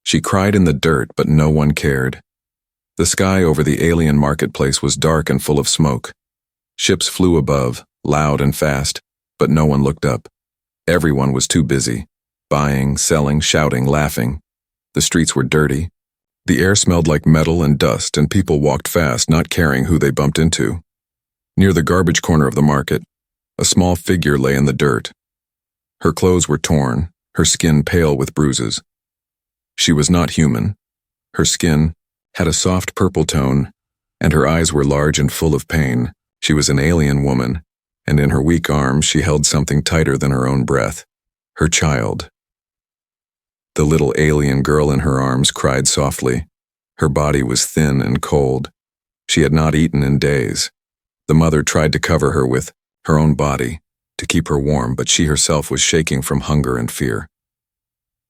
She cried in the dirt, but no one cared. The sky over the alien marketplace was dark and full of smoke. Ships flew above, loud and fast, but no one looked up. Everyone was too busy, buying, selling, shouting, laughing. The streets were dirty. The air smelled like metal and dust, and people walked fast, not caring who they bumped into. Near the garbage corner of the market, a small figure lay in the dirt. Her clothes were torn, her skin pale with bruises. She was not human. Her skin had a soft purple tone, and her eyes were large and full of pain. She was an alien woman, and in her weak arms she held something tighter than her own breath. Her child. The little alien girl in her arms cried softly. Her body was thin and cold. She had not eaten in days. The mother tried to cover her with her own body to keep her warm, but she herself was shaking from hunger and fear.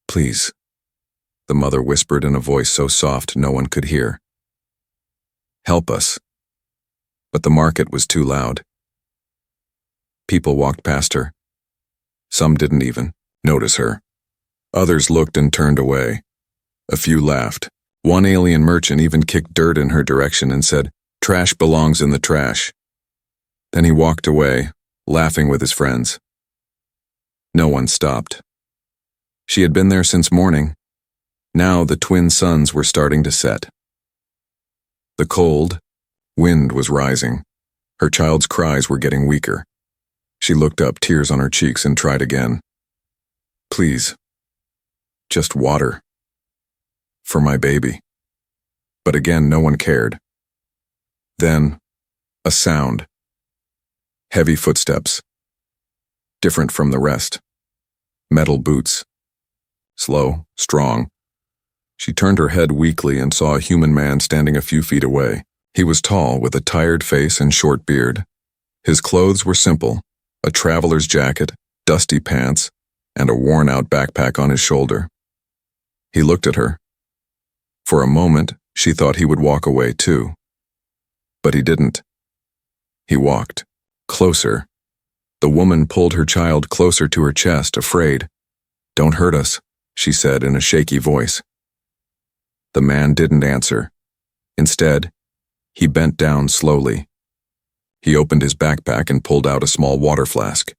"Please," the mother whispered in a voice so soft no one could hear. "Help us." But the market was too loud. People walked past her. Some didn't even notice her. Others looked and turned away. A few laughed. One alien merchant even kicked dirt in her direction and said, "Trash belongs in the trash." Then he walked away, laughing with his friends. No one stopped. She had been there since morning. Now the twin suns were starting to set. The cold wind was rising. Her child's cries were getting weaker. She looked up, tears on her cheeks, and tried again. "Please, just water. For my baby." But again, no one cared. Then, a sound. Heavy footsteps. Different from the rest. Metal boots. Slow, strong. She turned her head weakly and saw a human man standing a few feet away. He was tall, with a tired face and short beard. His clothes were simple, a traveler's jacket, dusty pants, and a worn-out backpack on his shoulder. He looked at her. For a moment, she thought he would walk away too. But he didn't. He walked. Closer. The woman pulled her child closer to her chest, afraid. "Don't hurt us," she said in a shaky voice. The man didn't answer. Instead, he bent down slowly. He opened his backpack and pulled out a small water flask.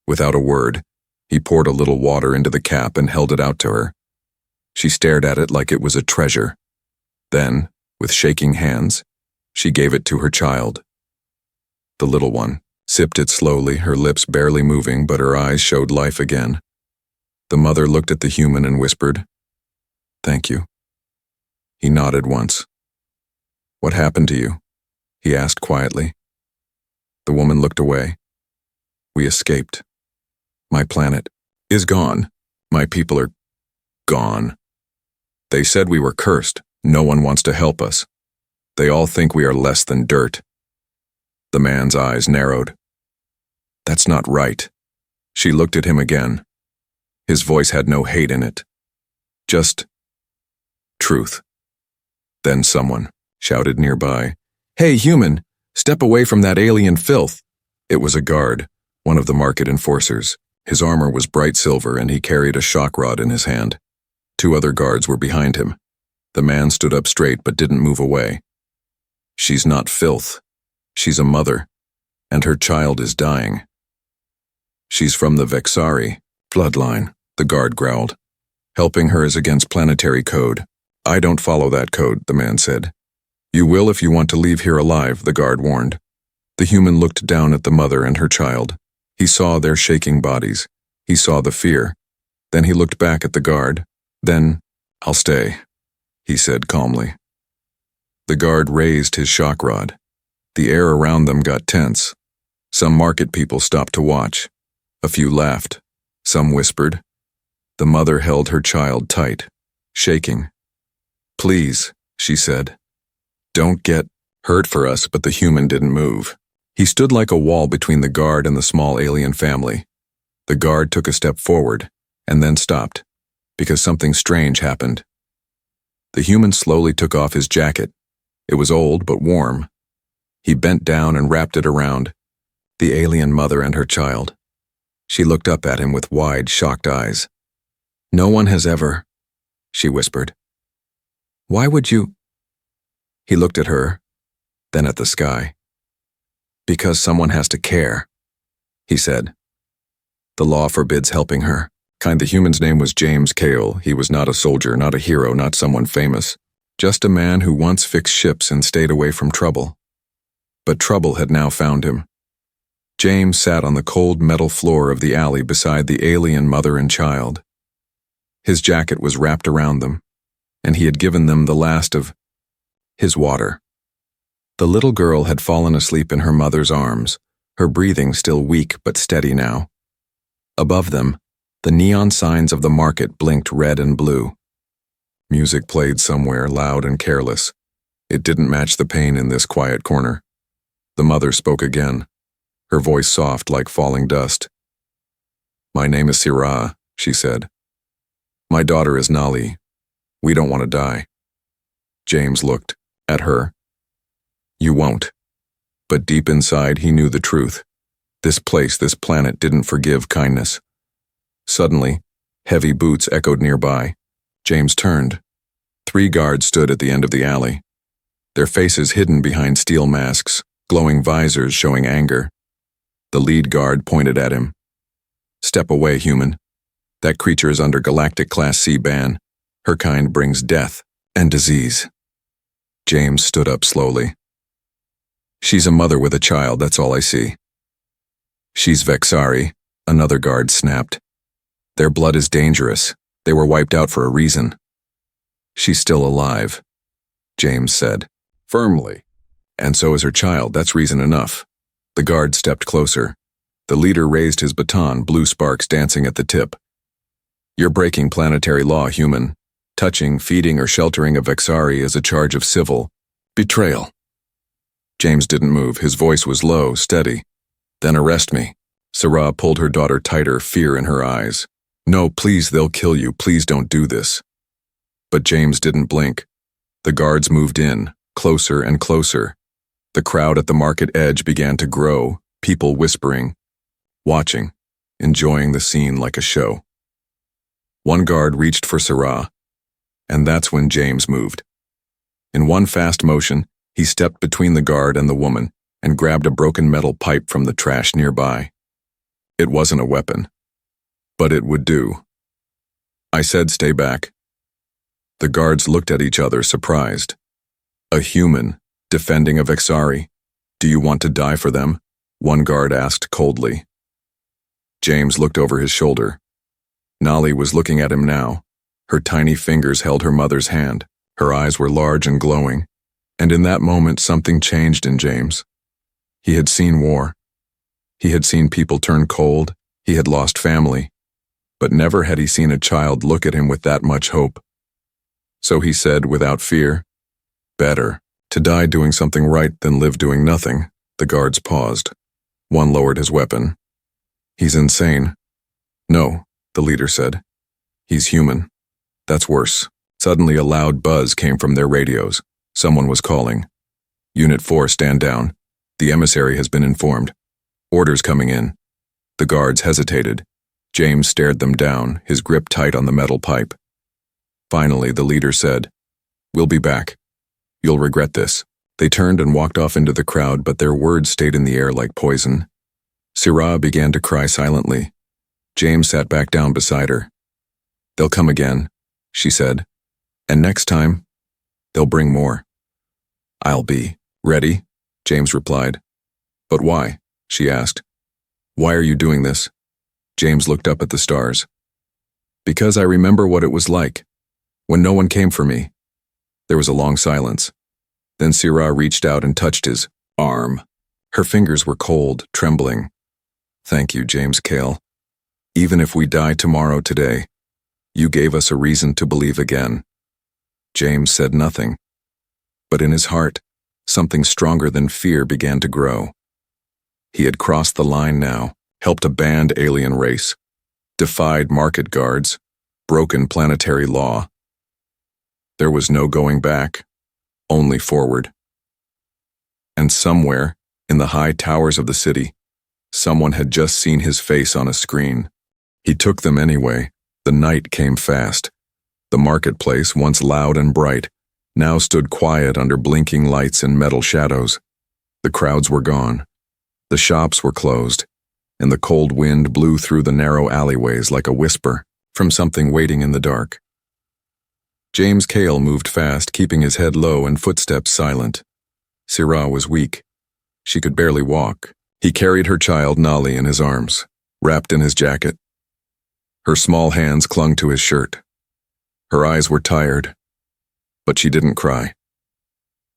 Without a word, he poured a little water into the cap and held it out to her. She stared at it like it was a treasure. Then, with shaking hands, she gave it to her child. The little one sipped it slowly, her lips barely moving, but her eyes showed life again. The mother looked at the human and whispered, "Thank you." He nodded once. "What happened to you?" he asked quietly. The woman looked away. "We escaped. My planet is gone. My people are gone. They said we were cursed. No one wants to help us. They all think we are less than dirt." The man's eyes narrowed. "That's not right." She looked at him again. His voice had no hate in it. Just truth. Then someone shouted nearby, "Hey, human, step away from that alien filth." It was a guard, one of the market enforcers. His armor was bright silver and he carried a shock rod in his hand. 2 other guards were behind him. The man stood up straight but didn't move away. "She's not filth. She's a mother, and her child is dying." "She's from the Vexari bloodline," the guard growled. "Helping her is against planetary code." "I don't follow that code," the man said. "You will if you want to leave here alive," the guard warned. The human looked down at the mother and her child. He saw their shaking bodies. He saw the fear. Then he looked back at the guard. Then, "I'll stay," he said calmly. The guard raised his shock rod. The air around them got tense. Some market people stopped to watch. A few laughed. Some whispered. The mother held her child tight, shaking. "Please," she said. "Don't get hurt for us," but the human didn't move. He stood like a wall between the guard and the small alien family. The guard took a step forward, and then stopped, because something strange happened. The human slowly took off his jacket. It was old but warm. He bent down and wrapped it around the alien mother and her child. She looked up at him with wide, shocked eyes. "No one has ever," she whispered. Why would you? He looked at her, then at the sky. Because someone has to care, he said. The law forbids helping her. The human's name was James Cale. He was not a soldier, not a hero, not someone famous. Just a man who once fixed ships and stayed away from trouble. But trouble had now found him. James sat on the cold metal floor of the alley beside the alien mother and child. His jacket was wrapped around them, and he had given them the last of his water. The little girl had fallen asleep in her mother's arms, her breathing still weak but steady now. Above them, the neon signs of the market blinked red and blue. Music played somewhere, loud and careless. It didn't match the pain in this quiet corner. The mother spoke again, her voice soft like falling dust. "My name is Sirah," she said. "My daughter is Nali. We don't want to die." James looked at her. "You won't." But deep inside he knew the truth. This place, this planet didn't forgive kindness. Suddenly, heavy boots echoed nearby. James turned. 3 guards stood at the end of the alley, their faces hidden behind steel masks, glowing visors showing anger. The lead guard pointed at him. "Step away, human. That creature is under Galactic Class C ban. Her kind brings death and disease." James stood up slowly. "She's a mother with a child, that's all I see." "She's Vexari," another guard snapped. "Their blood is dangerous. They were wiped out for a reason." "She's still alive," James said, firmly. "And so is her child, that's reason enough." The guard stepped closer. The leader raised his baton, blue sparks dancing at the tip. "You're breaking planetary law, human. Touching, feeding, or sheltering a Vexari is a charge of civil betrayal." James didn't move. His voice was low, steady. "Then arrest me." Sarah pulled her daughter tighter, fear in her eyes. "No, please, they'll kill you. Please don't do this." But James didn't blink. The guards moved in, closer and closer. The crowd at the market edge began to grow, people whispering, watching, enjoying the scene like a show. One guard reached for Sarah, and that's when James moved. In one fast motion, he stepped between the guard and the woman and grabbed a broken metal pipe from the trash nearby. It wasn't a weapon, but it would do. "I said stay back." The guards looked at each other, surprised. A human defending a Vexari. "Do you want to die for them?" one guard asked coldly. James looked over his shoulder. Nali was looking at him now. Her tiny fingers held her mother's hand. Her eyes were large and glowing. And in that moment, something changed in James. He had seen war. He had seen people turn cold. He had lost family. But never had he seen a child look at him with that much hope. So he said, without fear, "Better to die doing something right than live doing nothing." The guards paused. One lowered his weapon. "He's insane." "No," the leader said. "He's human. That's worse." Suddenly a loud buzz came from their radios. Someone was calling. "Unit 4, stand down. The emissary has been informed. Orders coming in." The guards hesitated. James stared them down, his grip tight on the metal pipe. Finally, the leader said, "We'll be back. You'll regret this." They turned and walked off into the crowd, but their words stayed in the air like poison. Sirah began to cry silently. James sat back down beside her. "They'll come again," she said. "And next time, they'll bring more." "I'll be ready," James replied. "But why?" she asked. "Why are you doing this?" James looked up at the stars. "Because I remember what it was like, when no one came for me." There was a long silence. Then Sirah reached out and touched his arm. Her fingers were cold, trembling. "Thank you, James Cale. Even if we die tomorrow today, you gave us a reason to believe again." James said nothing. But in his heart, something stronger than fear began to grow. He had crossed the line now, helped a banned alien race, defied market guards, broken planetary law. There was no going back, only forward. And somewhere, in the high towers of the city, someone had just seen his face on a screen. He took them anyway. The night came fast. The marketplace, once loud and bright, now stood quiet under blinking lights and metal shadows. The crowds were gone. The shops were closed, and the cold wind blew through the narrow alleyways like a whisper from something waiting in the dark. James Cale moved fast, keeping his head low and footsteps silent. Syrah was weak. She could barely walk. He carried her child Nali in his arms, wrapped in his jacket. Her small hands clung to his shirt. Her eyes were tired, but she didn't cry.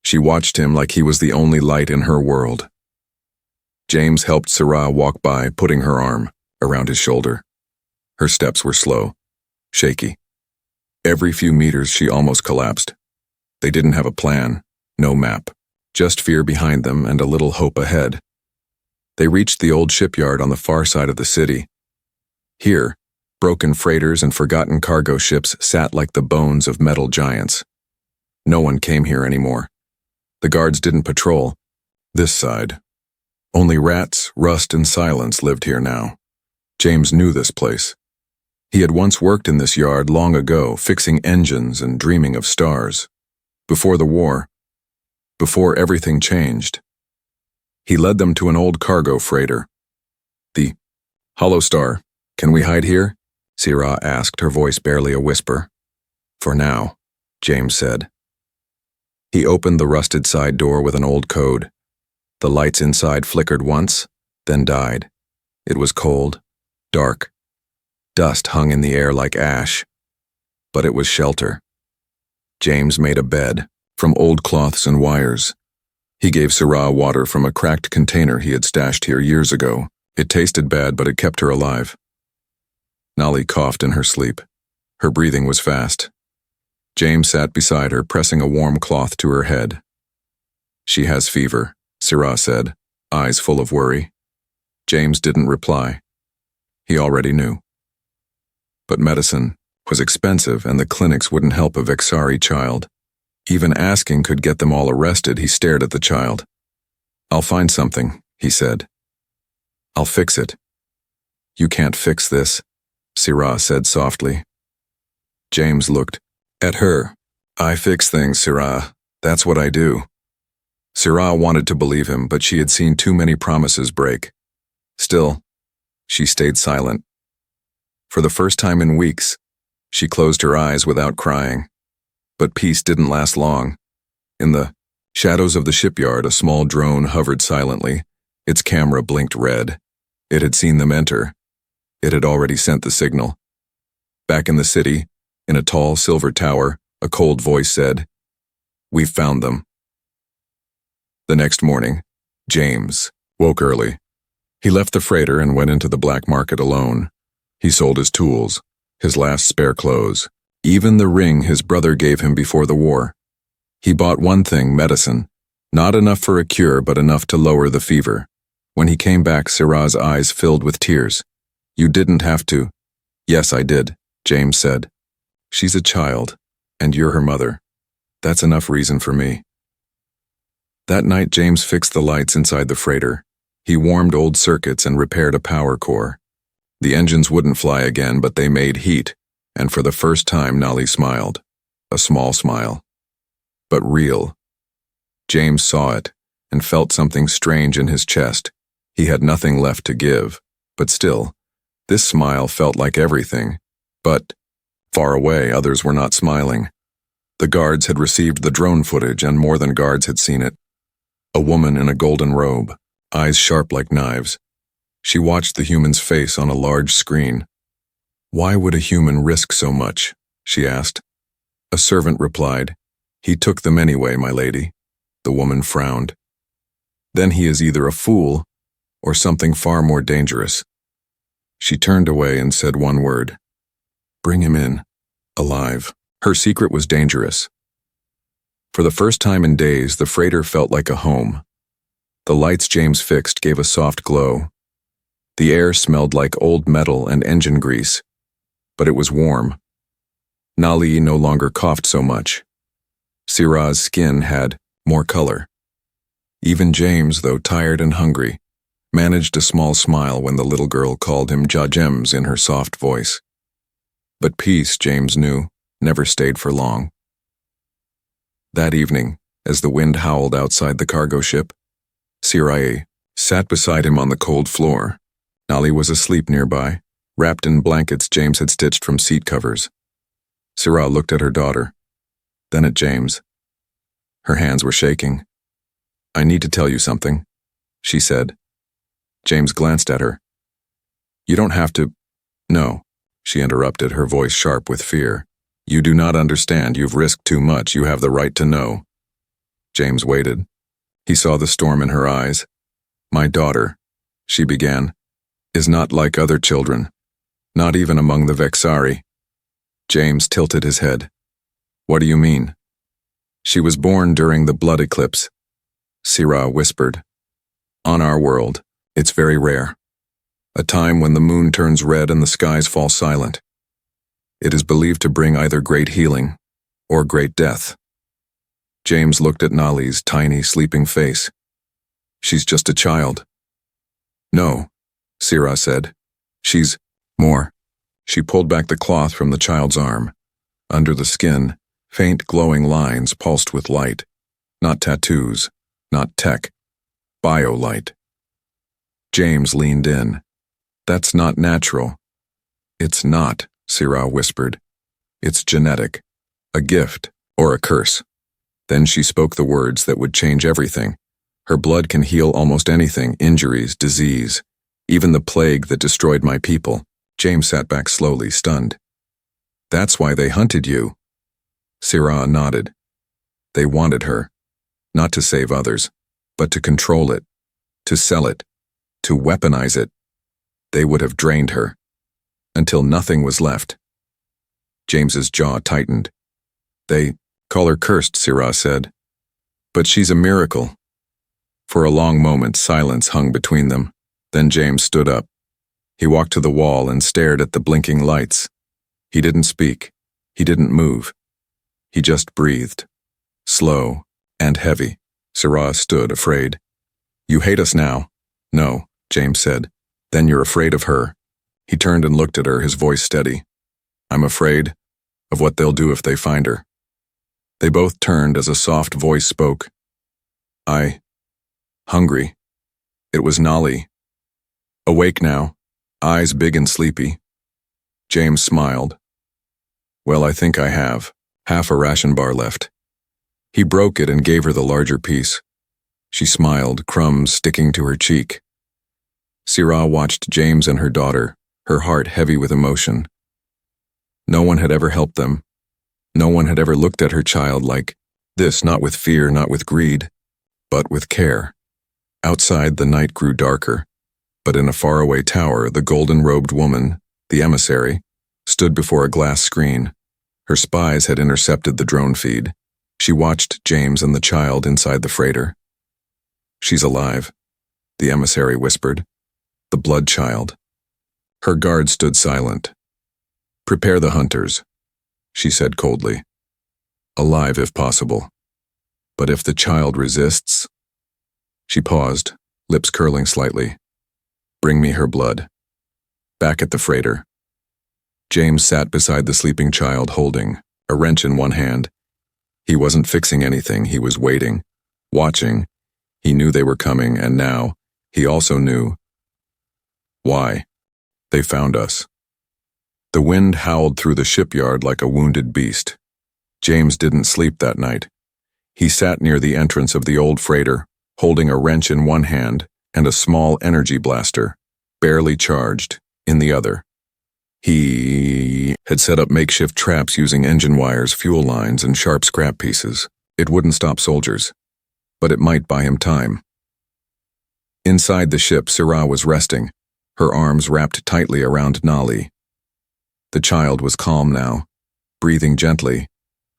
She watched him like he was the only light in her world. James helped Syrah walk by, putting her arm around his shoulder. Her steps were slow, shaky. Every few meters she almost collapsed. They didn't have a plan, no map, just fear behind them and a little hope ahead. They reached the old shipyard on the far side of the city. Here, broken freighters and forgotten cargo ships sat like the bones of metal giants. No one came here anymore. The guards didn't patrol this side. Only rats, rust, and silence lived here now. James knew this place. He had once worked in this yard long ago, fixing engines and dreaming of stars. Before the war. Before everything changed. He led them to an old cargo freighter. The Hollow Star. Can we hide here? Syrah asked, her voice barely a whisper. For now, James said. He opened the rusted side door with an old code. The lights inside flickered once, then died. It was cold, dark. Dust hung in the air like ash. But it was shelter. James made a bed, from old cloths and wires. He gave Syrah water from a cracked container he had stashed here years ago. It tasted bad, but it kept her alive. Nali coughed in her sleep. Her breathing was fast. James sat beside her, pressing a warm cloth to her head. She has fever, Syrah said, eyes full of worry. James didn't reply. He already knew. But medicine was expensive, and the clinics wouldn't help a Vexari child. Even asking could get them all arrested. He stared at the child. I'll find something, he said. I'll fix it. You can't fix this, Syrah said softly. James looked at her. I fix things, Syrah. That's what I do. Syrah wanted to believe him, but she had seen too many promises break. Still, she stayed silent. For the first time in weeks, she closed her eyes without crying. But peace didn't last long. In the shadows of the shipyard, a small drone hovered silently. Its camera blinked red. It had seen them enter. It had already sent the signal. Back in the city, in a tall silver tower, a cold voice said, "We've found them." The next morning, James woke early. He left the freighter and went into the black market alone. He sold his tools, his last spare clothes, even the ring his brother gave him before the war. He bought one thing, medicine, not enough for a cure, but enough to lower the fever. When he came back, Syrah's eyes filled with tears. You didn't have to. Yes, I did, James said. She's a child, and you're her mother. That's enough reason for me. That night, James fixed the lights inside the freighter. He warmed old circuits and repaired a power core. The engines wouldn't fly again, but they made heat, and for the first time Nali smiled. A small smile. But real. James saw it, and felt something strange in his chest. He had nothing left to give, but still, this smile felt like everything. But, far away, others were not smiling. The guards had received the drone footage, and more than guards had seen it. A woman in a golden robe, eyes sharp like knives. She watched the human's face on a large screen. Why would a human risk so much? She asked. A servant replied, He took them anyway, my lady. The woman frowned. Then he is either a fool or something far more dangerous. She turned away and said one word. Bring him in, alive. Her secret was dangerous. For the first time in days, the freighter felt like a home. The lights James fixed gave a soft glow. The air smelled like old metal and engine grease, but it was warm. Nali no longer coughed so much. Syrah's skin had more color. Even James, though tired and hungry, managed a small smile when the little girl called him Jajems in her soft voice. But peace, James knew, never stayed for long. That evening, as the wind howled outside the cargo ship, Sirai sat beside him on the cold floor. Nali was asleep nearby, wrapped in blankets James had stitched from seat covers. Sirah looked at her daughter, then at James. Her hands were shaking. "I need to tell you something," she said. James glanced at her. "You don't have to—" "No," she interrupted, her voice sharp with fear. "You do not understand. You've risked too much. You have the right to know." James waited. He saw the storm in her eyes. "My daughter," she began, "is not like other children, not even among the Vexari." James tilted his head. "What do you mean?" "She was born during the blood eclipse," Sirah whispered. "On our world, it's very rare. A time when the moon turns red and the skies fall silent. It is believed to bring either great healing or great death." James looked at Nali's tiny, sleeping face. "She's just a child." "No," Sirah said. "She's more." She pulled back the cloth from the child's arm. Under the skin, faint glowing lines pulsed with light. Not tattoos, not tech. Bio-light. James leaned in. "That's not natural." "It's not," Sirah whispered. "It's genetic. A gift or a curse." Then she spoke the words that would change everything. "Her blood can heal almost anything, injuries, disease, even the plague that destroyed my people." James sat back slowly, stunned. "That's why they hunted you." Sirah nodded. "They wanted her, not to save others, but to control it, to sell it, to weaponize it. They would have drained her, until nothing was left." James's jaw tightened. "They call her cursed," Sirah said. "But she's a miracle." For a long moment, silence hung between them. Then James stood up. He walked to the wall and stared at the blinking lights. He didn't speak. He didn't move. He just breathed. Slow and heavy. Sirah stood, afraid. "You hate us now." "No," James said. "Then you're afraid of her." He turned and looked at her, his voice steady. "I'm afraid of what they'll do if they find her." They both turned as a soft voice spoke. Hungry." It was Nali. Awake now, eyes big and sleepy. James smiled. "Well, I think I have. Half a ration bar left." He broke it and gave her the larger piece. She smiled, crumbs sticking to her cheek. Sirah watched James and her daughter, her heart heavy with emotion. No one had ever helped them. No one had ever looked at her child like this, not with fear, not with greed, but with care. Outside, the night grew darker, but in a faraway tower, the golden-robed woman, the emissary, stood before a glass screen. Her spies had intercepted the drone feed. She watched James and the child inside the freighter. "She's alive," the emissary whispered. "The blood child." Her guard stood silent. "Prepare the hunters," she said coldly. "Alive if possible. But if the child resists—" She paused, lips curling slightly. "Bring me her blood." Back at the freighter, James sat beside the sleeping child, holding a wrench in one hand. He wasn't fixing anything, he was waiting, watching. He knew they were coming, and now, he also knew why. They found us. The wind howled through the shipyard like a wounded beast. James didn't sleep that night. He sat near the entrance of the old freighter, holding a wrench in one hand and a small energy blaster, barely charged, in the other. He had set up makeshift traps using engine wires, fuel lines, and sharp scrap pieces. It wouldn't stop soldiers, but it might buy him time. Inside the ship, Sirah was resting, her arms wrapped tightly around Nali. The child was calm now, breathing gently,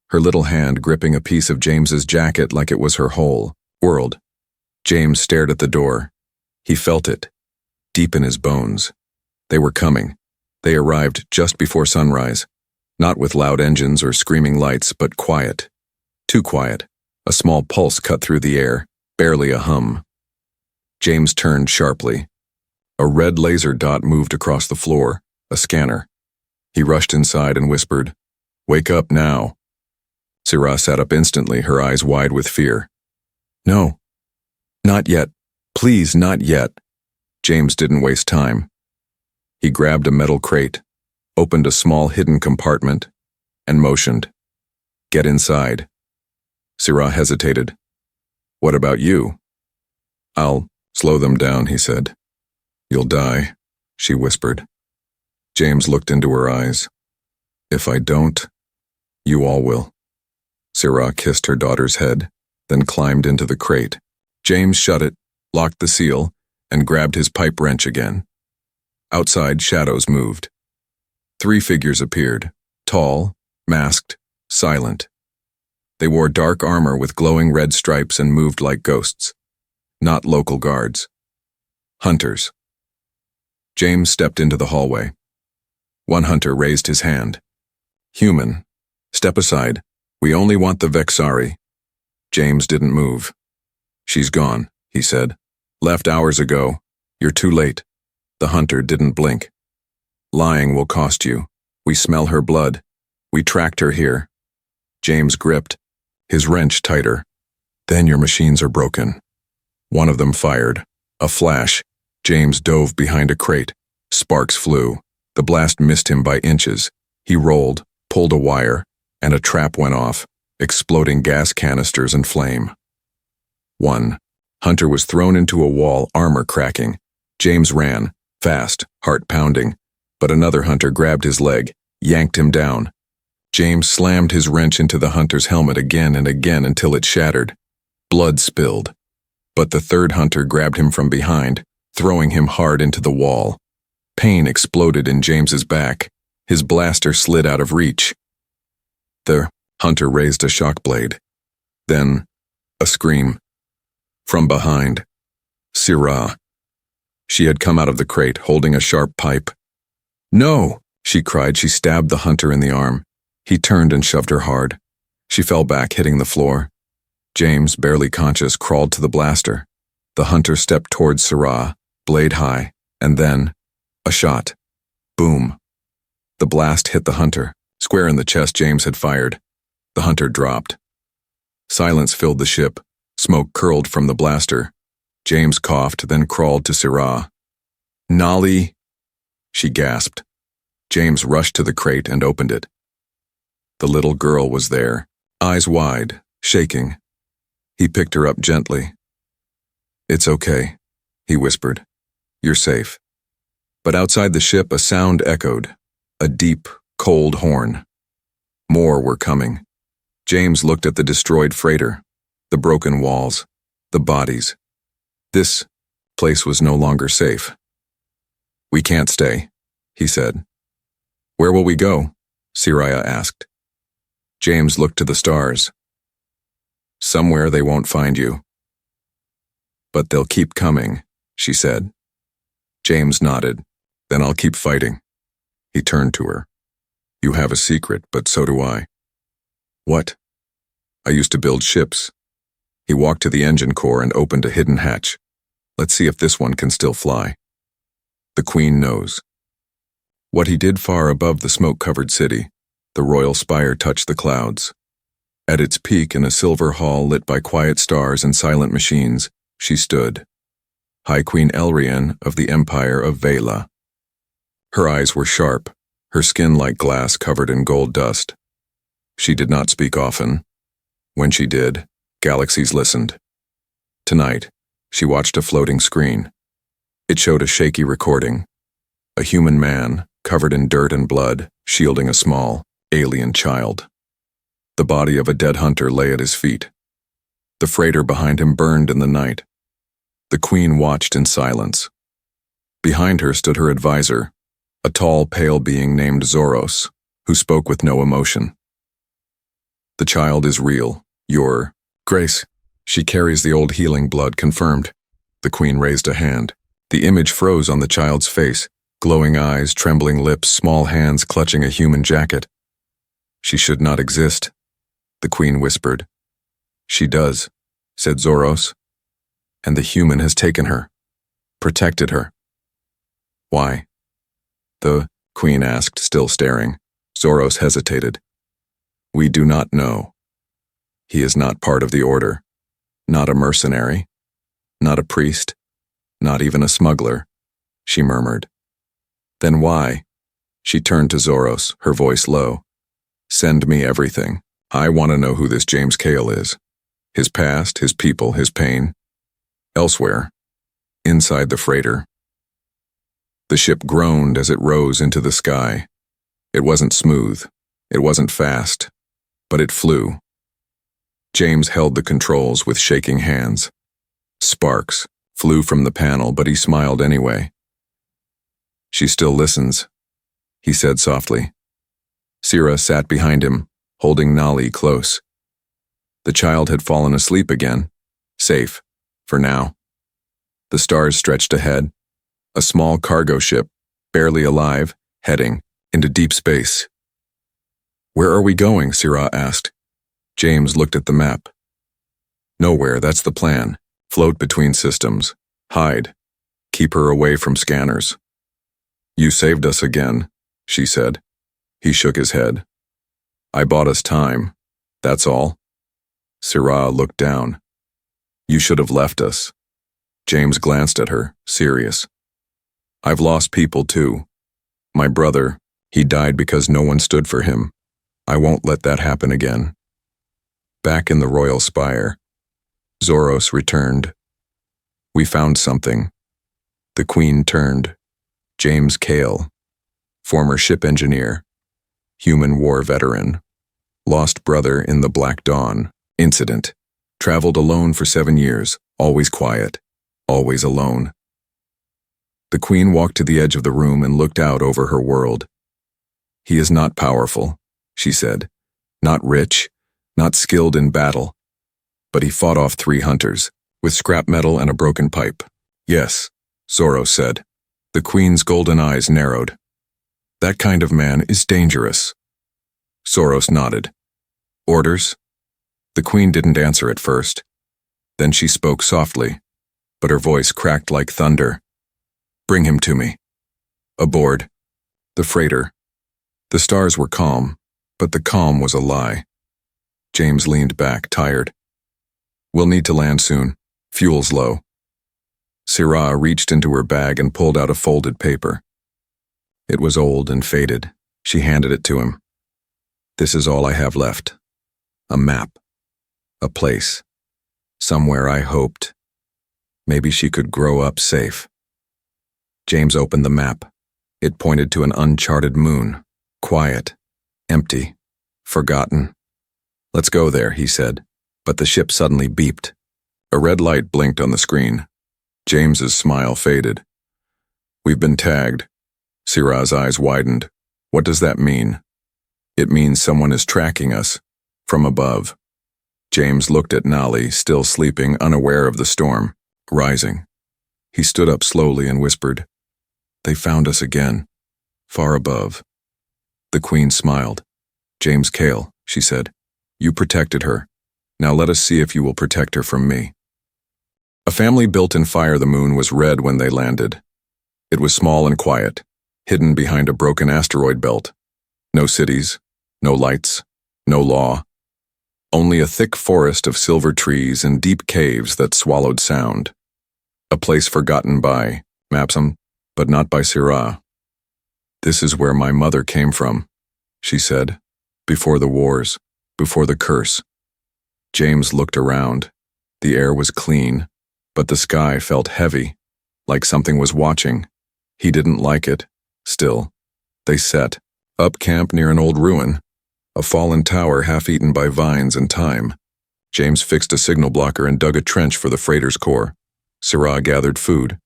her little hand gripping a piece of James's jacket like it was her whole world. James stared at the door. He felt it, deep in his bones. They were coming. They arrived just before sunrise, not with loud engines or screaming lights, but quiet. Too quiet. A small pulse cut through the air, barely a hum. James turned sharply. A red laser dot moved across the floor, a scanner. He rushed inside and whispered, "Wake up now." Syrah sat up instantly, her eyes wide with fear. No. Not yet. Please, not yet. James didn't waste time. He grabbed a metal crate, opened a small hidden compartment, and motioned. Get inside. Syrah hesitated. What about you? I'll slow them down, he said. You'll die, she whispered. James looked into her eyes. If I don't, you all will. Syrah kissed her daughter's head, then climbed into the crate. James shut it, locked the seal, and grabbed his pipe wrench again. Outside, shadows moved. 3 figures appeared, tall, masked, silent. They wore dark armor with glowing red stripes and moved like ghosts. Not local guards. Hunters. James stepped into the hallway. One hunter raised his hand. Human. Step aside. We only want the Vexari. James didn't move. She's gone, he said. Left hours ago. You're too late. The hunter didn't blink. Lying will cost you. We smell her blood. We tracked her here. James gripped, his wrench tighter. Then your machines are broken. One of them fired. A flash. James dove behind a crate. Sparks flew. The blast missed him by inches. He rolled, pulled a wire, and a trap went off, exploding gas canisters and flame. 1. Hunter was thrown into a wall, armor cracking. James ran, fast, heart pounding, but another hunter grabbed his leg, yanked him down. James slammed his wrench into the hunter's helmet again and again until it shattered. Blood spilled. But the third hunter grabbed him from behind, throwing him hard into the wall. Pain exploded in James's back. His blaster slid out of reach. The hunter raised a shock blade. Then, a scream. From behind. Syrah. She had come out of the crate, holding a sharp pipe. No, she cried. She stabbed the hunter in the arm. He turned and shoved her hard. She fell back, hitting the floor. James, barely conscious, crawled to the blaster. The hunter stepped towards Syrah, blade high, and then, a shot. Boom. The blast hit the hunter, square in the chest James had fired. The hunter dropped. Silence filled the ship. Smoke curled from the blaster. James coughed, then crawled to Syrah. Nolly, she gasped. James rushed to the crate and opened it. The little girl was there, eyes wide, shaking. He picked her up gently. It's okay, he whispered. You're safe. But outside the ship, a sound echoed, a deep, cold horn. More were coming. James looked at the destroyed freighter, the broken walls, the bodies. This place was no longer safe. We can't stay, he said. Where will we go? Syrah asked. James looked to the stars. Somewhere they won't find you. But they'll keep coming, she said. James nodded. Then I'll keep fighting. He turned to her. You have a secret, but so do I. What? I used to build ships. He walked to the engine core and opened a hidden hatch. Let's see if this one can still fly. The Queen knows. What he did far above the smoke-covered city, the royal spire touched the clouds. At its peak in a silver hall lit by quiet stars and silent machines, she stood. High Queen Elrian of the Empire of Vela. Her eyes were sharp, her skin like glass covered in gold dust. She did not speak often. When she did, galaxies listened. Tonight, she watched a floating screen. It showed a shaky recording. A human man, covered in dirt and blood, shielding a small, alien child. The body of a dead hunter lay at his feet. The freighter behind him burned in the night. The Queen watched in silence. Behind her stood her advisor, a tall, pale being named Zoros, who spoke with no emotion. The child is real. Your Grace. She carries the old healing blood, confirmed. The Queen raised a hand. The image froze on the child's face, glowing eyes, trembling lips, small hands clutching a human jacket. She should not exist, the Queen whispered. She does, said Zoros. And the human has taken her, protected her. Why? The Queen asked, still staring. Zoros hesitated. We do not know, He is not part of the order. Not a mercenary. Not a priest. Not even a smuggler, she murmured. Then why? She turned to Zoros, her voice low. Send me everything. I want to know who this James Cale is. His past, his people, his pain. Elsewhere. Inside the freighter. The ship groaned as it rose into the sky. It wasn't smooth. It wasn't fast. But it flew. James held the controls with shaking hands. Sparks flew from the panel, but he smiled anyway. She still listens, he said softly. Sira sat behind him, holding Nali close. The child had fallen asleep again. Safe, for now. The stars stretched ahead. A small cargo ship, barely alive, heading into deep space. Where are we going? Sira asked. James looked at the map. Nowhere, that's the plan. Float between systems. Hide. Keep her away from scanners. You saved us again, she said. He shook his head. I bought us time. That's all. Sira looked down. You should have left us. James glanced at her, serious. I've lost people too. My brother, he died because no one stood for him. I won't let that happen again. Back in the Royal Spire, Zoros returned. We found something. The Queen turned. James Cale, former ship engineer, human war veteran, lost brother in the Black Dawn incident, traveled alone for 7 years, always quiet, always alone. The Queen walked to the edge of the room and looked out over her world. He is not powerful, she said, not rich, not skilled in battle, but he fought off 3 hunters, with scrap metal and a broken pipe. Yes, Zoros said. The Queen's golden eyes narrowed. That kind of man is dangerous. Zoros nodded. Orders? The Queen didn't answer at first. Then she spoke softly, but her voice cracked like thunder. Bring him to me. Aboard. The freighter. The stars were calm, but the calm was a lie. James leaned back, tired. We'll need to land soon. Fuel's low. Sira reached into her bag and pulled out a folded paper. It was old and faded. She handed it to him. This is all I have left. A map. A place. Somewhere I hoped. Maybe she could grow up safe. James opened the map. It pointed to an uncharted moon. Quiet. Empty. Forgotten. Let's go there, he said. But the ship suddenly beeped. A red light blinked on the screen. James's smile faded. We've been tagged. Sira's eyes widened. What does that mean? It means someone is tracking us. From above. James looked at Nali, still sleeping, unaware of the storm, rising. He stood up slowly and whispered, They found us again. Far above. The Queen smiled. James Cale, she said. You protected her. Now let us see if you will protect her from me. A family built in Fire the Moon was red when they landed. It was small and quiet, hidden behind a broken asteroid belt. No cities, no lights, no law. Only a thick forest of silver trees and deep caves that swallowed sound. A place forgotten by Mapsum, but not by Sira. This is where my mother came from, she said, before the wars, before the curse. James looked around. The air was clean, but the sky felt heavy, like something was watching. He didn't like it. Still, they set up camp near an old ruin, a fallen tower half-eaten by vines and time. James fixed a signal blocker and dug a trench for the freighter's core. Sira gathered food.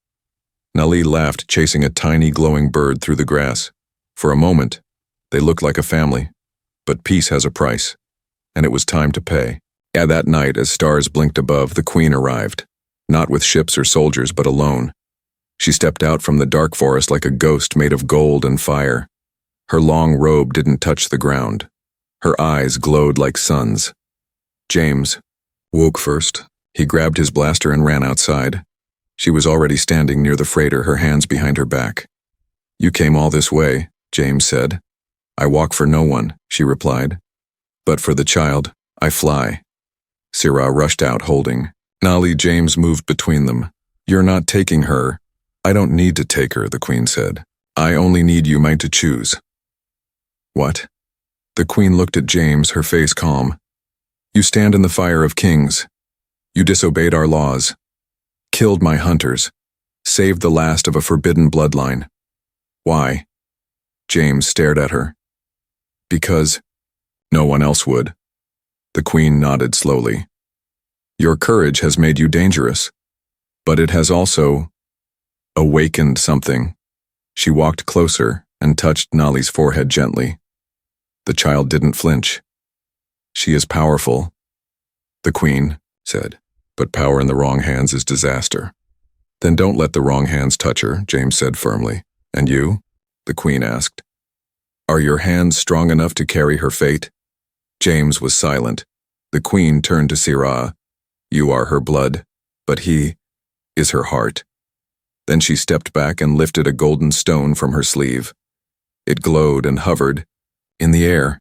Nali laughed, chasing a tiny glowing bird through the grass. For a moment, they looked like a family. But peace has a price, and it was time to pay. That night, as stars blinked above, the Queen arrived. Not with ships or soldiers, but alone. She stepped out from the dark forest like a ghost made of gold and fire. Her long robe didn't touch the ground. Her eyes glowed like suns. James woke first. He grabbed his blaster and ran outside. She was already standing near the freighter, her hands behind her back. You came all this way, James said. I walk for no one, she replied. But for the child, I fly. Syrah rushed out holding Nali. James moved between them. You're not taking her. I don't need to take her, the Queen said. I only need you mate to choose. What? The Queen looked at James, her face calm. You stand in the fire of kings. You disobeyed our laws. Killed my hunters. Saved the last of a forbidden bloodline. Why? James stared at her. Because no one else would. The Queen nodded slowly. Your courage has made you dangerous, but it has also awakened something. She walked closer and touched Nali's forehead gently. The child didn't flinch. She is powerful, the Queen said, but power in the wrong hands is disaster. Then don't let the wrong hands touch her, James said firmly. And you? The Queen asked. Are your hands strong enough to carry her fate? James was silent. The Queen turned to Syrah. You are her blood, but he is her heart. Then she stepped back and lifted a golden stone from her sleeve. It glowed and hovered in the air.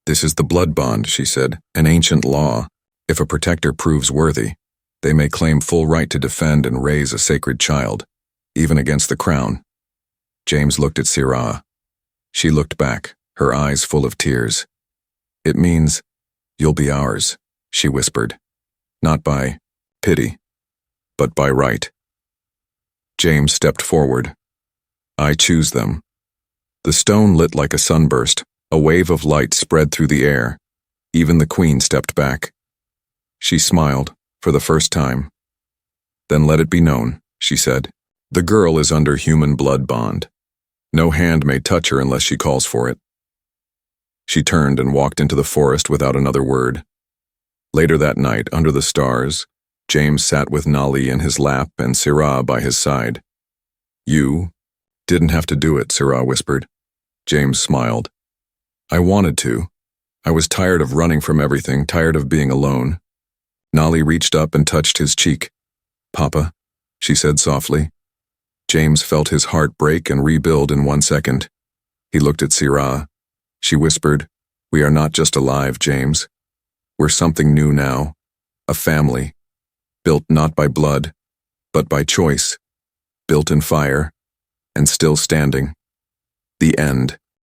This is the blood bond, she said, an ancient law. If a protector proves worthy, they may claim full right to defend and raise a sacred child, even against the crown. James looked at Syrah. She looked back, her eyes full of tears. It means you'll be ours, she whispered. Not by pity, but by right. James stepped forward. I choose them. The stone lit like a sunburst. A wave of light spread through the air. Even the Queen stepped back. She smiled, for the first time. Then let it be known, she said. The girl is under human blood bond. No hand may touch her unless she calls for it. She turned and walked into the forest without another word. Later that night, under the stars, James sat with Nali in his lap and Syrah by his side. You didn't have to do it, Syrah whispered. James smiled. I wanted to. I was tired of running from everything, tired of being alone. Nali reached up and touched his cheek. Papa, she said softly. James felt his heart break and rebuild in 1 second. He looked at Syrah. She whispered, We are not just alive, James. We're something new now. A family. Built not by blood, but by choice. Built in fire, and still standing. The end.